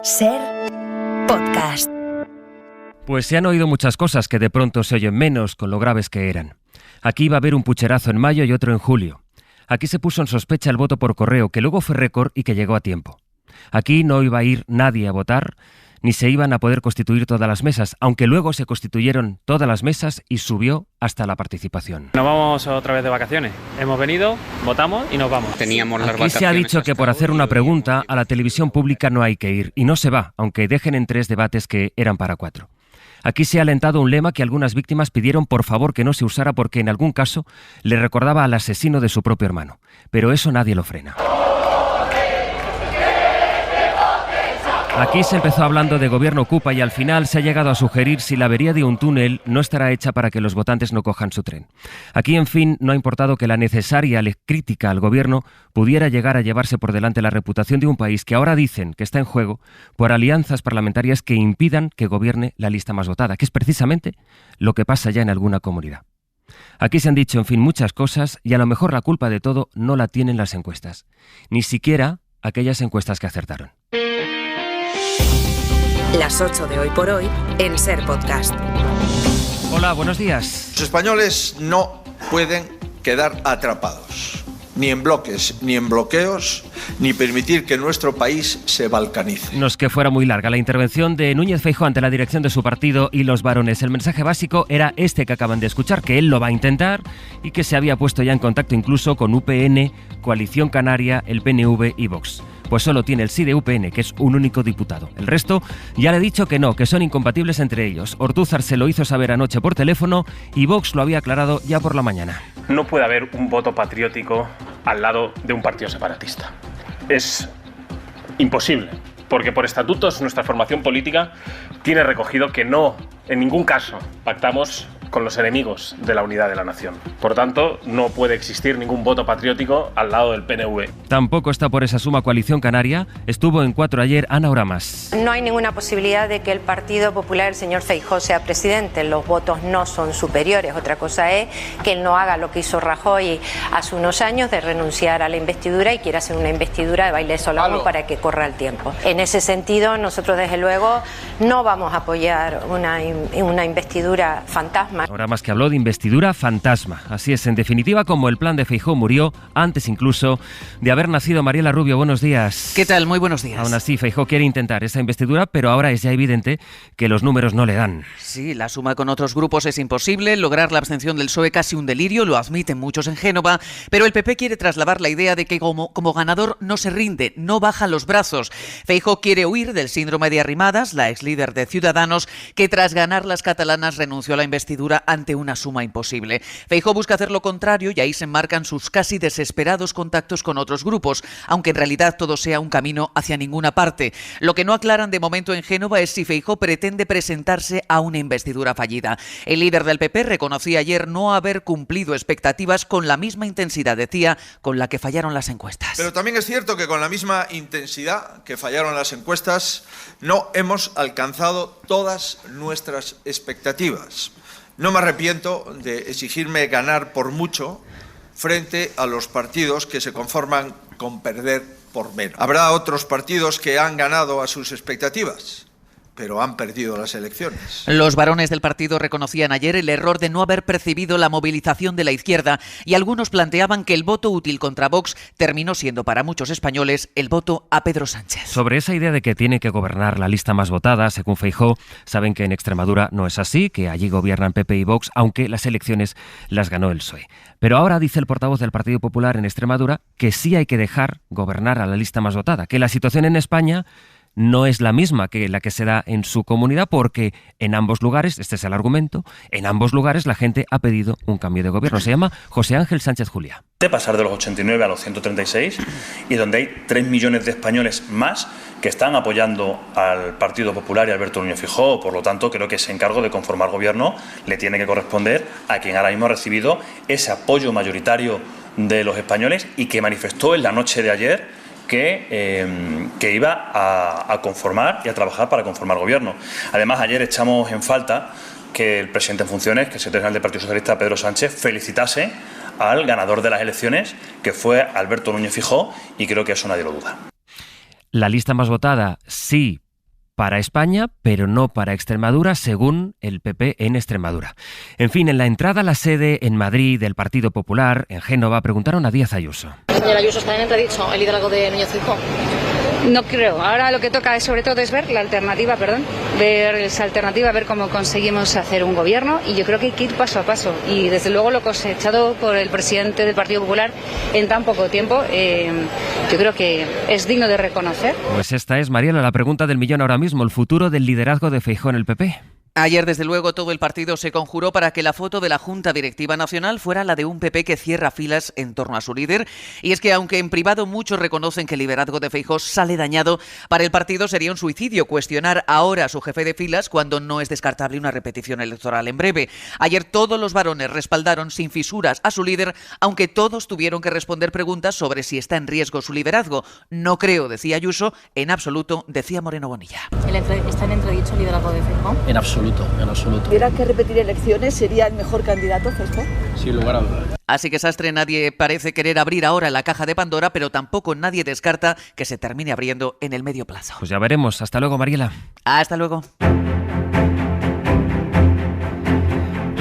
Ser podcast. Pues se han oído muchas cosas que de pronto se oyen menos con lo graves que eran. Aquí iba a haber un pucherazo en mayo y otro en julio. Aquí se puso en sospecha el voto por correo, que luego fue récord y que llegó a tiempo. Aquí no iba a ir nadie a votar, ni se iban a poder constituir todas las mesas, aunque luego se constituyeron todas las mesas y subió hasta la participación. Nos vamos otra vez de vacaciones. Hemos venido, votamos y nos vamos. Teníamos las Aquí vacaciones. se ha dicho que por hacer una pregunta a la televisión pública no hay que ir, y no se va, aunque dejen en 3 debates que eran para 4. Aquí se ha alentado un lema que algunas víctimas pidieron por favor que no se usara porque en algún caso le recordaba al asesino de su propio hermano. Pero eso nadie lo frena. Aquí se empezó hablando de gobierno ocupa y al final se ha llegado a sugerir si la avería de un túnel no estará hecha para que los votantes no cojan su tren. Aquí, en fin, no ha importado que la necesaria crítica al gobierno pudiera llegar a llevarse por delante la reputación de un país que ahora dicen que está en juego por alianzas parlamentarias que impidan que gobierne la lista más votada, que es precisamente lo que pasa ya en alguna comunidad. Aquí se han dicho, en fin, muchas cosas y a lo mejor la culpa de todo no la tienen las encuestas, ni siquiera aquellas encuestas que acertaron. Las 8 de hoy por hoy en Ser Podcast. Hola, buenos días. Los españoles no pueden quedar atrapados, ni en bloques, ni en bloqueos, ni permitir que nuestro país se balcanice. No es que fuera muy larga la intervención de Núñez Feijóo ante la dirección de su partido y los varones. El mensaje básico era este que acaban de escuchar, que él lo va a intentar y que se había puesto ya en contacto incluso con UPN, Coalición Canaria, el PNV y Vox. Pues solo tiene el sí de UPN, que es un único diputado. El resto ya le he dicho que no, que son incompatibles entre ellos. Ortúzar se lo hizo saber anoche por teléfono y Vox lo había aclarado ya por la mañana. No puede haber un voto patriótico al lado de un partido separatista. Es imposible, porque por estatutos nuestra formación política tiene recogido que no, en ningún caso, pactamos con los enemigos de la unidad de la nación. Por tanto, no puede existir ningún voto patriótico al lado del PNV. Tampoco está por esa suma Coalición Canaria. Estuvo en 4 ayer Ana Oramas. No hay ninguna posibilidad de que el Partido Popular, el señor Feijóo, sea presidente. Los votos no son superiores. Otra cosa es que él no haga lo que hizo Rajoy hace unos años de renunciar a la investidura y quiera hacer una investidura de baile solano para que corra el tiempo. En ese sentido, nosotros desde luego no vamos a apoyar una investidura fantasma. Ahora más que habló de investidura fantasma. Así es, en definitiva, como el plan de Feijóo murió antes incluso de haber nacido. Mariela Rubio, buenos días. ¿Qué tal? Muy buenos días. Aún así, Feijóo quiere intentar esa investidura, pero ahora es ya evidente que los números no le dan. Sí, la suma con otros grupos es imposible. Lograr la abstención del PSOE casi un delirio, lo admiten muchos en Génova, pero el PP quiere trasladar la idea de que como ganador no se rinde, no baja los brazos. Feijóo quiere huir del síndrome de Arrimadas, la ex líder de Ciudadanos, que tras ganar las catalanas renunció a la investidura ante una suma imposible. Feijóo busca hacer lo contrario y ahí se enmarcan sus casi desesperados contactos con otros grupos, aunque en realidad todo sea un camino hacia ninguna parte. Lo que no aclaran de momento en Génova es si Feijóo pretende presentarse a una investidura fallida. El líder del PP reconocía ayer no haber cumplido expectativas con la misma intensidad, decía, con la que fallaron las encuestas. Pero también es cierto que con la misma intensidad que fallaron las encuestas, no hemos alcanzado todas nuestras expectativas. No me arrepiento de exigirme ganar por mucho frente a los partidos que se conforman con perder por menos. Habrá otros partidos que han ganado a sus expectativas, pero han perdido las elecciones. Los varones del partido reconocían ayer el error de no haber percibido la movilización de la izquierda y algunos planteaban que el voto útil contra Vox terminó siendo para muchos españoles el voto a Pedro Sánchez. Sobre esa idea de que tiene que gobernar la lista más votada, según Feijóo, saben que en Extremadura no es así, que allí gobiernan PP y Vox, aunque las elecciones las ganó el PSOE. Pero ahora dice el portavoz del Partido Popular en Extremadura que sí hay que dejar gobernar a la lista más votada, que la situación en España no es la misma que la que se da en su comunidad porque en ambos lugares, este es el argumento, en ambos lugares la gente ha pedido un cambio de gobierno. Se llama José Ángel Sánchez Juliá. De pasar de los 89 a los 136 y donde hay 3 millones de españoles más que están apoyando al Partido Popular y a Alberto Núñez Feijóo. Por lo tanto, creo que ese encargo de conformar gobierno le tiene que corresponder a quien ahora mismo ha recibido ese apoyo mayoritario de los españoles y que manifestó en la noche de ayer que iba a conformar y a trabajar para conformar gobierno. Además, ayer echamos en falta que el presidente en funciones, que el secretario general del Partido Socialista, Pedro Sánchez, felicitase al ganador de las elecciones, que fue Alberto Núñez Feijóo, y creo que eso nadie lo duda. La lista más votada, sí, para España, pero no para Extremadura, según el PP en Extremadura. En fin, en la entrada a la sede en Madrid del Partido Popular, en Génova, preguntaron a Díaz Ayuso. Señora Ayuso, ¿está en entredicho el liderazgo de Núñez Feijóo? No creo. Ahora lo que toca es, sobre todo, es ver la alternativa, ver esa alternativa, ver cómo conseguimos hacer un gobierno, y yo creo que hay que ir paso a paso. Y desde luego lo cosechado por el presidente del Partido Popular en tan poco tiempo, yo creo que es digno de reconocer. Pues esta es, Mariela, la pregunta del millón ahora mismo, el futuro del liderazgo de Feijóo en el PP. Ayer, desde luego, todo el partido se conjuró para que la foto de la Junta Directiva Nacional fuera la de un PP que cierra filas en torno a su líder. Y es que, aunque en privado muchos reconocen que el liderazgo de Feijóo sale dañado, para el partido sería un suicidio cuestionar ahora a su jefe de filas cuando no es descartable una repetición electoral en breve. Ayer todos los varones respaldaron sin fisuras a su líder, aunque todos tuvieron que responder preguntas sobre si está en riesgo su liderazgo. No creo, decía Ayuso, en absoluto, decía Moreno Bonilla. ¿Está en entredicho el liderazgo de Feijóo? En absoluto. ¿Hubiera que repetir elecciones? ¿Sería el mejor candidato, Feijóo? Sin lugar a dudas. Así que, Sastre, nadie parece querer abrir ahora la caja de Pandora, pero tampoco nadie descarta que se termine abriendo en el medio plazo. Pues ya veremos. Hasta luego, Mariela. Hasta luego.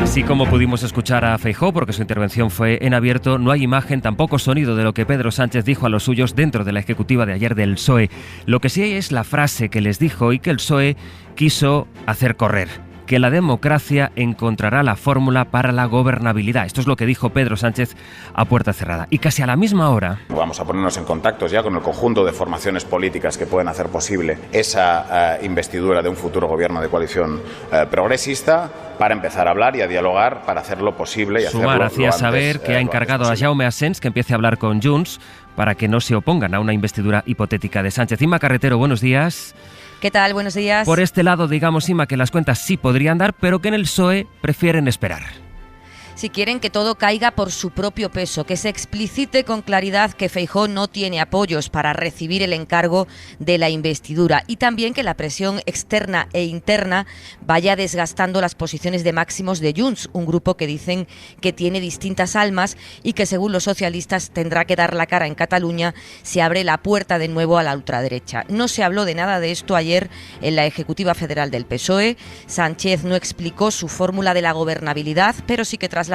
Así como pudimos escuchar a Feijóo, porque su intervención fue en abierto, no hay imagen, tampoco sonido de lo que Pedro Sánchez dijo a los suyos dentro de la ejecutiva de ayer del PSOE. Lo que sí hay es la frase que les dijo y que el PSOE quiso hacer correr: que la democracia encontrará la fórmula para la gobernabilidad. Esto es lo que dijo Pedro Sánchez a puerta cerrada. Y casi a la misma hora... Vamos a ponernos en contacto ya con el conjunto de formaciones políticas que pueden hacer posible esa investidura de un futuro gobierno de coalición progresista, para empezar a hablar y a dialogar para hacerlo posible. Y Sumar hacía saber que ha encargado a Jaume Asens que empiece a hablar con Junts para que no se opongan a una investidura hipotética de Sánchez. Inma Carretero, buenos días. ¿Qué tal? Buenos días. Por este lado, digamos, Inma, que las cuentas sí podrían dar, pero que en el PSOE prefieren esperar. Si quieren que todo caiga por su propio peso, que se explicite con claridad que Feijóo no tiene apoyos para recibir el encargo de la investidura, y también que la presión externa e interna vaya desgastando las posiciones de máximos de Junts, un grupo que dicen que tiene distintas almas y que, según los socialistas, tendrá que dar la cara en Cataluña si abre la puerta de nuevo a la ultraderecha. No se habló de nada de esto ayer en la Ejecutiva Federal del PSOE. Sánchez no explicó su fórmula de la gobernabilidad, pero sí que trasladó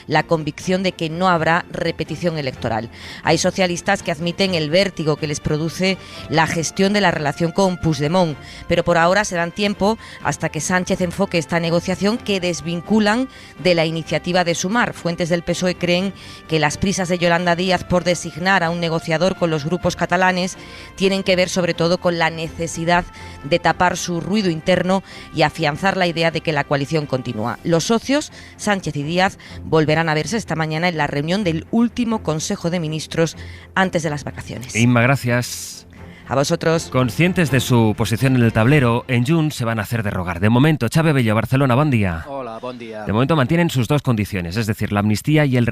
la convicción de que no habrá repetición electoral. Hay socialistas que admiten el vértigo que les produce la gestión de la relación con Puigdemont, pero por ahora se dan tiempo hasta que Sánchez enfoque esta negociación, que desvinculan de la iniciativa de Sumar. Fuentes del PSOE creen que las prisas de Yolanda Díaz por designar a un negociador con los grupos catalanes tienen que ver sobre todo con la necesidad de tapar su ruido interno y afianzar la idea de que la coalición continúa. Los socios, Sánchez y Díaz, volverán a verse esta mañana en la reunión del último Consejo de Ministros antes de las vacaciones. Inma, gracias. A vosotros. Conscientes de su posición en el tablero, en Junts se van a hacer derrogar. De momento, Xavi Bello, Barcelona, bon día. Hola, bon día. De momento mantienen sus dos condiciones, es decir, la amnistía y el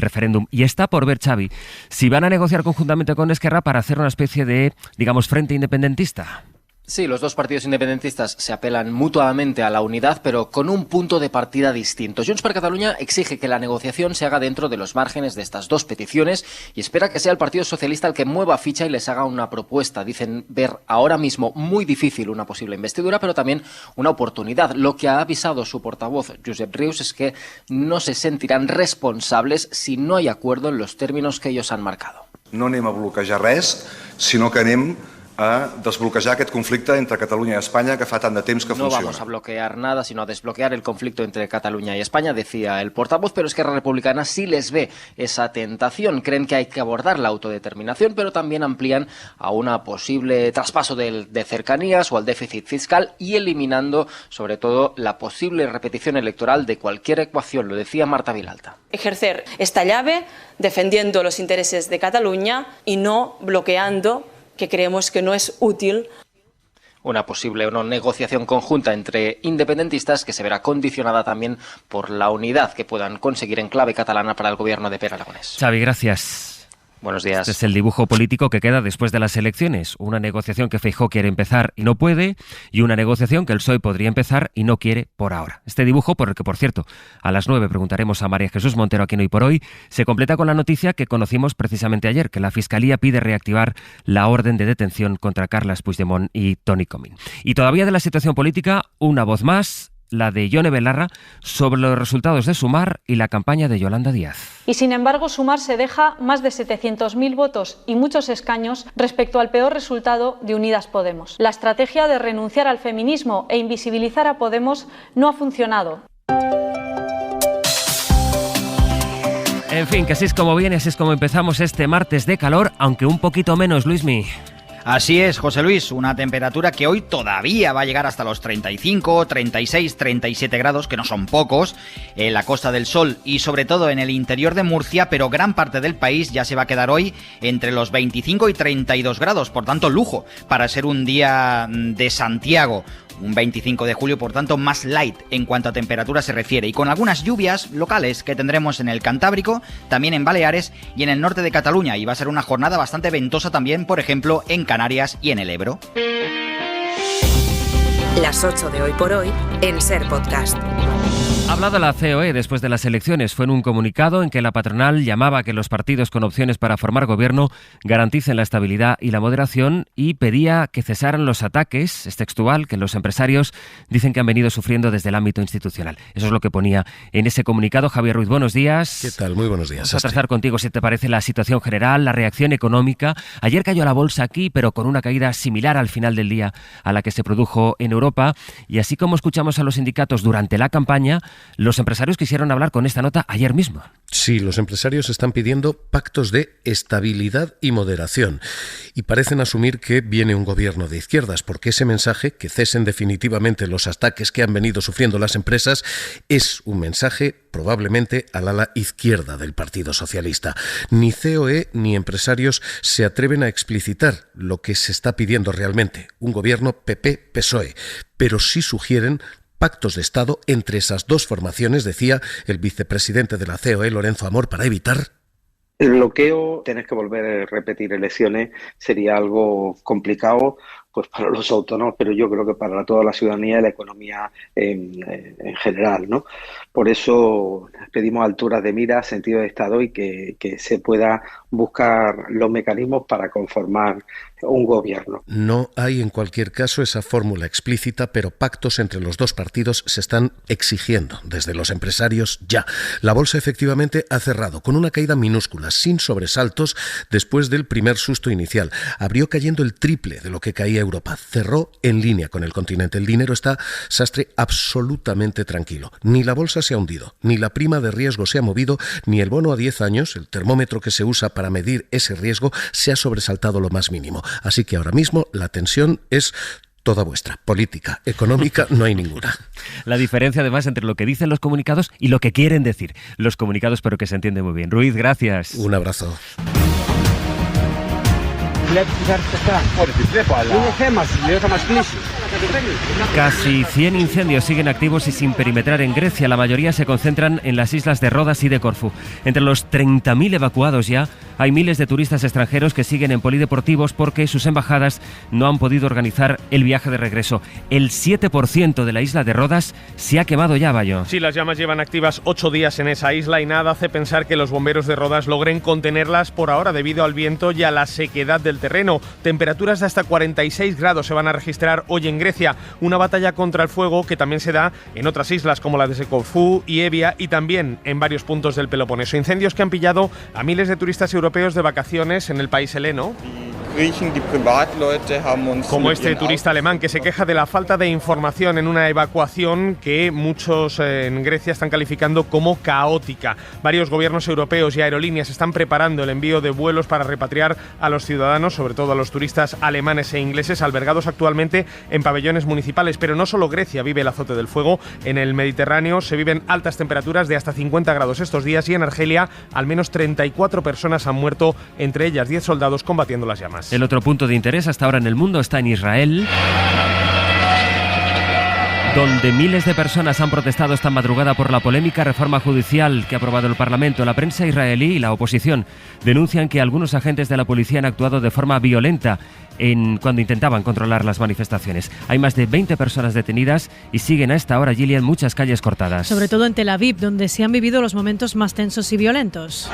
referéndum. Y está por ver, Xavi, si van a negociar conjuntamente con Esquerra para hacer una especie de, digamos, frente independentista. Sí, los dos partidos independentistas se apelan mutuamente a la unidad, pero con un punto de partida distinto. Junts per Catalunya exige que la negociación se haga dentro de los márgenes de estas dos peticiones y espera que sea el Partido Socialista el que mueva ficha y les haga una propuesta. Dicen ver ahora mismo muy difícil una posible investidura, pero también una oportunidad. Lo que ha avisado su portavoz, Josep Rius, es que no se sentirán responsables si no hay acuerdo en los términos que ellos han marcado. No anem a bloquejar res, sinó que anem a desbloquejar aquest conflicte entre Catalunya y España que fa tant de temps que funciona. No vamos a bloquear nada, sino a desbloquear el conflicto entre Cataluña y España, decía el portavoz, pero Esquerra Republicana sí les ve esa tentación. Creen que hay que abordar la autodeterminación, pero también amplían a una posible traspaso de cercanías o al déficit fiscal y eliminando, sobre todo, la posible repetición electoral de cualquier ecuación, lo decía Marta Vilalta. Ejercer esta llave defendiendo los intereses de Cataluña y no bloqueando, que creemos que no es útil. Una posible negociación conjunta entre independentistas que se verá condicionada también por la unidad que puedan conseguir en clave catalana para el gobierno de Pere Aragonès. Xavi, gracias. Buenos días. Este es el dibujo político que queda después de las elecciones. Una negociación que Feijóo quiere empezar y no puede, y una negociación que el PSOE podría empezar y no quiere por ahora. Este dibujo, por el que, por cierto, a las 9 preguntaremos a María Jesús Montero aquí en Hoy por Hoy, se completa con la noticia que conocimos precisamente ayer, que la Fiscalía pide reactivar la orden de detención contra Carles Puigdemont y Toni Comín. Y todavía de la situación política, una voz más, la de Ione Belarra, sobre los resultados de Sumar y la campaña de Yolanda Díaz. Y sin embargo, Sumar se deja más de 700.000 votos y muchos escaños respecto al peor resultado de Unidas Podemos. La estrategia de renunciar al feminismo e invisibilizar a Podemos no ha funcionado. En fin, que así es como viene, así es como empezamos este martes de calor, aunque un poquito menos, Luismi. Así es, José Luis, una temperatura que hoy todavía va a llegar hasta los 35, 36, 37 grados, que no son pocos, en la Costa del Sol y sobre todo en el interior de Murcia, pero gran parte del país ya se va a quedar hoy entre los 25 y 32 grados, por tanto lujo para ser un día de Santiago. Un 25 de julio, por tanto, más light en cuanto a temperatura se refiere y con algunas lluvias locales que tendremos en el Cantábrico, también en Baleares y en el norte de Cataluña. Y va a ser una jornada bastante ventosa también, por ejemplo, en Canarias y en el Ebro. Las 8 de Hoy por Hoy en Ser Podcast. Ha hablado la COE después de las elecciones. Fue en un comunicado en que la patronal llamaba a que los partidos con opciones para formar gobierno garanticen la estabilidad y la moderación y pedía que cesaran los ataques, es textual, que los empresarios dicen que han venido sufriendo desde el ámbito institucional. Eso es lo que ponía en ese comunicado. Javier Ruiz, buenos días. ¿Qué tal? Muy buenos días. Vamos a trazar contigo si te parece la situación general, la reacción económica. Ayer cayó la bolsa aquí, pero con una caída similar al final del día a la que se produjo en Europa. Y así como escuchamos a los sindicatos durante la campaña, los empresarios quisieron hablar con esta nota ayer mismo. Sí, los empresarios están pidiendo pactos de estabilidad y moderación y parecen asumir que viene un gobierno de izquierdas, porque ese mensaje, que cesen definitivamente los ataques que han venido sufriendo las empresas, es un mensaje probablemente al ala izquierda del Partido Socialista. Ni COE ni empresarios se atreven a explicitar lo que se está pidiendo realmente, un gobierno PP-PSOE, pero sí sugieren pactos de Estado entre esas dos formaciones, decía el vicepresidente de la COE, Lorenzo Amor, para evitar... El bloqueo, tener que volver a repetir elecciones, sería algo complicado pues para los autónomos, pero yo creo que para toda la ciudadanía y la economía en general, ¿no? Por eso pedimos alturas de mira, sentido de Estado y que se pueda buscar los mecanismos para conformar un gobierno. No hay en cualquier caso esa fórmula explícita, pero pactos entre los dos partidos se están exigiendo desde los empresarios ya. La bolsa efectivamente ha cerrado con una caída minúscula, sin sobresaltos, después del primer susto inicial. Abrió cayendo el triple de lo que caía Europa. Cerró en línea con el continente. El dinero está, sastre, absolutamente tranquilo. Ni la bolsa se ha hundido, ni la prima de riesgo se ha movido, ni el bono a 10 años, el termómetro que se usa para medir ese riesgo, se ha sobresaltado lo más mínimo. Así que ahora mismo la tensión es toda vuestra. Política, económica, no hay ninguna. La diferencia además entre lo que dicen los comunicados y lo que quieren decir los comunicados, pero que se entiende muy bien. Ruiz, gracias. Un abrazo. Casi 100 incendios siguen activos y sin perimetrar en Grecia. La mayoría se concentran en las islas de Rodas y de Corfú. Entre los 30.000 evacuados ya, hay miles de turistas extranjeros que siguen en polideportivos porque sus embajadas no han podido organizar el viaje de regreso. El 7% de la isla de Rodas se ha quemado ya, Bayo. Sí, las llamas llevan activas 8 días en esa isla y nada hace pensar que los bomberos de Rodas logren contenerlas por ahora debido al viento y a la sequedad del terreno. Temperaturas de hasta 46 grados se van a registrar hoy en Grecia. Una batalla contra el fuego que también se da en otras islas como la de Corfú y Evia y también en varios puntos del Peloponeso. Incendios que han pillado a miles de turistas europeos de vacaciones en el país heleno. Como este turista alemán que se queja de la falta de información en una evacuación que muchos en Grecia están calificando como caótica. Varios gobiernos europeos y aerolíneas están preparando el envío de vuelos para repatriar a los ciudadanos, sobre todo a los turistas alemanes e ingleses, albergados actualmente en pabellones municipales. Pero no solo Grecia vive el azote del fuego. En el Mediterráneo se viven altas temperaturas de hasta 50 grados estos días y en Argelia al menos 34 personas han muerto, entre ellas 10 soldados combatiendo las llamas. El otro punto de interés hasta ahora en el mundo está en Israel. Donde miles de personas han protestado esta madrugada por la polémica reforma judicial que ha aprobado el Parlamento, la prensa israelí y la oposición denuncian que algunos agentes de la policía han actuado de forma violenta cuando intentaban controlar las manifestaciones. Hay más de 20 personas detenidas y siguen a esta hora, Gillian, muchas calles cortadas. Sobre todo en Tel Aviv, donde se han vivido los momentos más tensos y violentos.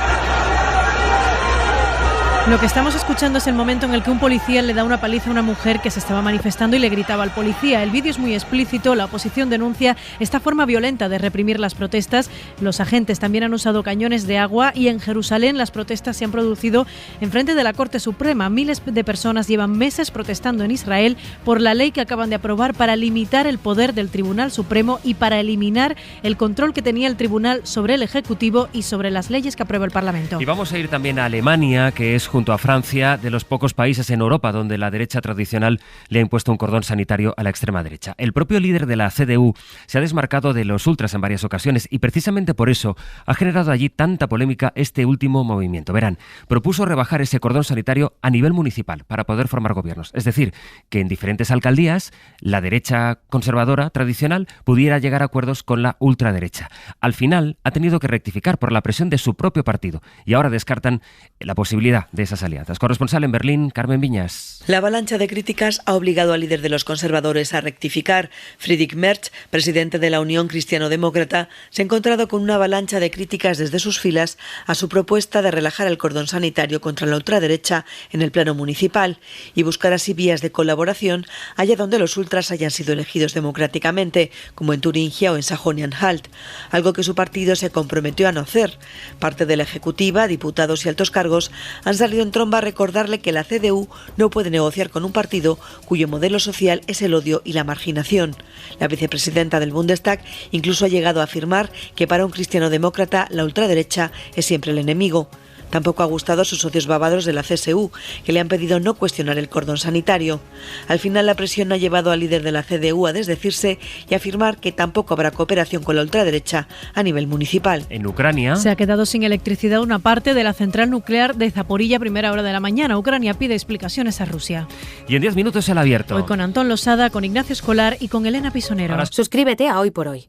Lo que estamos escuchando es el momento en el que un policía le da una paliza a una mujer que se estaba manifestando y le gritaba al policía. El vídeo es muy explícito, la oposición denuncia esta forma violenta de reprimir las protestas. Los agentes también han usado cañones de agua y en Jerusalén las protestas se han producido enfrente de la Corte Suprema. Miles de personas llevan meses protestando en Israel por la ley que acaban de aprobar para limitar el poder del Tribunal Supremo y para eliminar el control que tenía el Tribunal sobre el Ejecutivo y sobre las leyes que aprueba el Parlamento. Y vamos a ir también a Alemania, que es junto a Francia, de los pocos países en Europa donde la derecha tradicional le ha impuesto un cordón sanitario a la extrema derecha. El propio líder de la CDU se ha desmarcado de los ultras en varias ocasiones y precisamente por eso ha generado allí tanta polémica este último movimiento. Verán, propuso rebajar ese cordón sanitario a nivel municipal para poder formar gobiernos. Es decir, que en diferentes alcaldías la derecha conservadora tradicional pudiera llegar a acuerdos con la ultraderecha. Al final ha tenido que rectificar por la presión de su propio partido y ahora descartan la posibilidad de esas alianzas. Corresponsal en Berlín, Carmen Viñas. La avalancha de críticas ha obligado al líder de los conservadores a rectificar. Friedrich Merz, presidente de la Unión Cristiano-Demócrata, se ha encontrado con una avalancha de críticas desde sus filas a su propuesta de relajar el cordón sanitario contra la ultraderecha en el plano municipal y buscar así vías de colaboración allá donde los ultras hayan sido elegidos democráticamente, como en Turingia o en Sajonia-Anhalt, algo que su partido se comprometió a no hacer. Parte de la ejecutiva, diputados y altos cargos han salido en tromba a recordarle que la CDU no puede negociar con un partido cuyo modelo social es el odio y la marginación. La vicepresidenta del Bundestag incluso ha llegado a afirmar que para un cristiano-demócrata la ultraderecha es siempre el enemigo. Tampoco ha gustado a sus socios bávaros de la CSU, que le han pedido no cuestionar el cordón sanitario. Al final, la presión ha llevado al líder de la CDU a desdecirse y a afirmar que tampoco habrá cooperación con la ultraderecha a nivel municipal. En Ucrania se ha quedado sin electricidad una parte de la central nuclear de Zaporilla a primera hora de la mañana. Ucrania pide explicaciones a Rusia. Y en 10 minutos el abierto. Hoy con Antón Losada, con Ignacio Escolar y con Elena Pisonero. Suscríbete a Hoy por Hoy.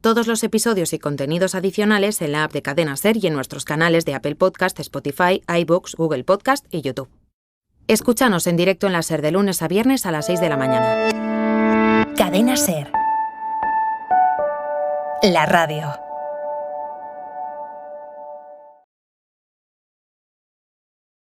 Todos los episodios y contenidos adicionales en la app de Cadena SER y en nuestros canales de Apple Podcast, Spotify, iVoox, Google Podcast y YouTube. Escúchanos en directo en la SER de lunes a viernes a las 6 de la mañana. Cadena SER. La radio.